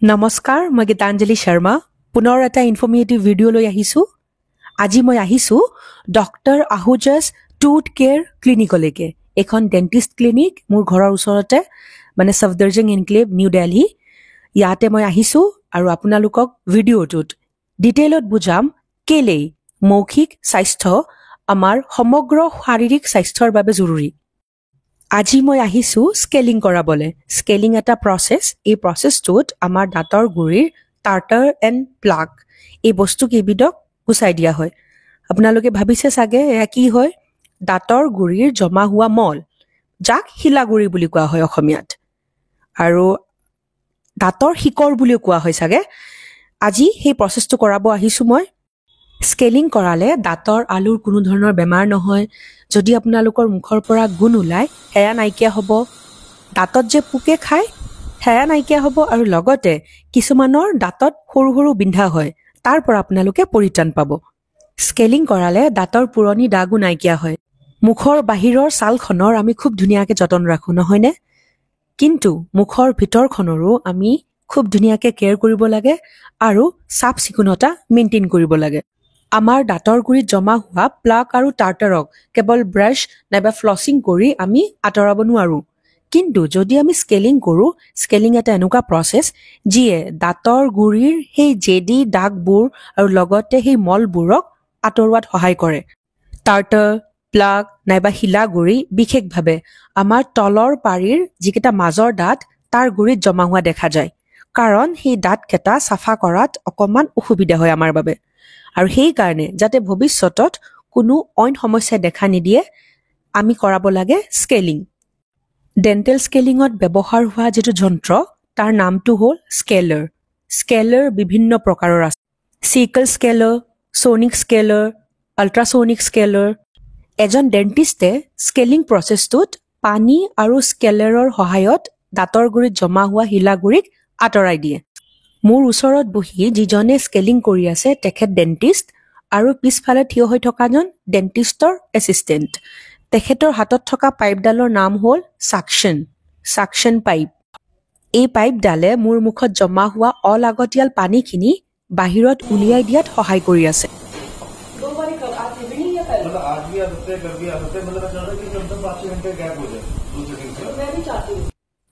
নমস্কাৰ মই গীতাঞ্জলি শৰ্মা পুনৰ এটা ইনফৰ্মেটিভ ভিডিঅ' লৈ আহিছোঁ আজি মই আহিছোঁ ডক্টৰ আহুজাছ টুথ কেয়াৰ ক্লিনিকলৈকে এখন ডেন্টিষ্ট ক্লিনিক মোৰ ঘৰৰ ওচৰতে মানে সফদৰজং এনক্লেভ নিউ দিল্লী ইয়াতে মই আহিছোঁ আৰু আপোনালোকক ভিডিঅ'টোত ডিটেইলত বুজাম কেলেই মৌখিক স্বাস্থ্য আমাৰ সমগ্ৰ শাৰীৰিক স্বাস্থ্যৰ বাবে জৰুৰী আজি মই আহিছোঁ স্কেলিং কৰাবলৈ স্কেলিং এটা প্ৰচেছ এই প্ৰচেছটোত আমাৰ দাঁতৰ গুৰিৰ টাৰ্টাৰ এণ্ড প্লাক এই বস্তু কেইবিধক গুচাই দিয়া হয় আপোনালোকে ভাবিছে চাগে এয়া কি হয় দাঁতৰ গুৰিৰ জমা হোৱা মল যাক শিলাগুৰি বুলি কোৱা হয় অসমীয়াত আৰু দাঁতৰ শিকৰ বুলিও কোৱা হয় চাগে আজি সেই প্ৰচেছটো কৰাব আহিছোঁ মই স্কেলিং কৰালে দাঁতৰ আলুৰ কোনো ধৰণৰ বেমাৰ নহয় যদি আপোনালোকৰ মুখৰ পৰা গুণ ওলায় সেয়া নাইকিয়া হ'ব দাঁতত যে পোকে খায় সেয়া নাইকিয়া হ'ব আৰু লগতে কিছুমানৰ দাঁতত সৰু সৰু বিন্ধা হয় তাৰ পৰা আপোনালোকে পৰিত্ৰাণ পাব স্কেলিং কৰালে দাঁতৰ পুৰণি দাগো নাইকিয়া হয় মুখৰ বাহিৰৰ ছালখনৰ আমি খুব ধুনীয়াকৈ যতন ৰাখোঁ নহয়নে কিন্তু মুখৰ ভিতৰখনৰো আমি খুব ধুনীয়াকৈ কেয়াৰ কৰিব লাগে আৰু চাফ চিকুণতা মেইনটেইন কৰিব লাগে আমাৰ দাঁতৰ গুৰিত জমা হোৱা প্লাক আৰু টাৰ্টাৰক কেৱল ব্ৰাছ নাইবা ফ্লছিং কৰি আমি আঁতৰাব নোৱাৰোঁ কিন্তু যদি আমি স্কেলিং কৰোঁ স্কেলিং এটা এনেকুৱা প্ৰচেছ যিয়ে দাঁতৰ গুৰিৰ সেই জেদি দাগবোৰ আৰু লগতে সেই মলবোৰক আঁতৰোৱাত সহায় কৰে টাৰ্টাৰ প্লাক নাইবা শিলাগুৰি বিশেষভাৱে আমাৰ তলৰ পাৰীৰ যিকেইটা মাজৰ দাঁত তাৰ গুৰিত জমা হোৱা দেখা যায় কাৰণ সেই দাঁতকেইটা চাফা কৰাত অকণমান অসুবিধা হয় আমাৰ বাবে আৰু সেইকাৰণে যাতে ভৱিষ্যতত কোনো অইন সমস্যাই দেখা নিদিয়ে আমি কৰাব লাগে স্কেলিং ডেণ্টেল স্কেলিঙত ব্যৱহাৰ হোৱা যিটো যন্ত্ৰ তাৰ নামটো হ'ল স্কেলাৰ বিভিন্ন প্ৰকাৰৰ আছে চিকল স্কেলাৰ ছনিক স্কেলাৰ আল্ট্ৰাছনিক স্কেলাৰ এজন ডেণ্টিষ্টে স্কেলিং প্ৰচেছটোত পানী আৰু স্কেলাৰৰ সহায়ত দাঁতৰ গুৰিত জমা হোৱা শিলাগুৰিক আঁতৰাই দিয়ে মোৰ ওচৰত বহি যিজনে স্কেলিং কৰি আছে তেখেত ডেণ্টিষ্ট আৰু পিছফালে থিয় হৈ থকাজন ডেণ্টিষ্টৰ এছিষ্টেণ্ট তেখেতৰ হাতত থকা পাইপডালৰ নাম হ'ল চাকশ্যন পাইপ এই পাইপডালে মোৰ মুখত জমা হোৱা অলাগতিয়াল পানীখিনি বাহিৰত উলিয়াই দিয়াত সহায় কৰি আছে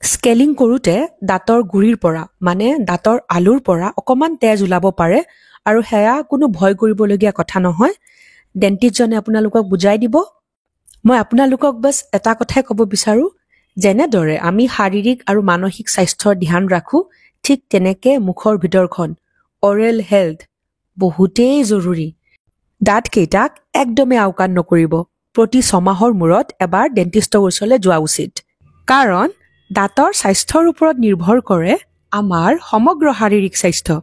স্কেলিং কৰোঁতে দাঁতৰ গুৰিৰ পৰা মানে দাঁতৰ আলুৰ পৰা অকণমান তেজ ওলাব পাৰে আৰু সেয়া কোনো ভয় কৰিবলগীয়া কথা নহয় ডেণ্টিষ্টজনে আপোনালোকক বুজাই দিব মই আপোনালোকক বাছ এটা কথাই ক'ব বিচাৰোঁ যেনেদৰে আমি শাৰীৰিক আৰু মানসিক স্বাস্থ্যৰ ধ্যান ৰাখোঁ ঠিক তেনেকৈ মুখৰ ভিতৰখন অৰেল হেল্থ বহুতেই জৰুৰী দাঁতকেইটাক একদমেই আওকাণ নকৰিব প্ৰতি 6 মাহৰ মূৰত এবাৰ ডেণ্টিষ্টৰ ওচৰলৈ যোৱা উচিত কাৰণ দাঁতৰ স্বাস্থ্যৰ ওপৰত নিৰ্ভৰ কৰে আমাৰ সমগ্ৰ শাৰীৰিক স্বাস্থ্য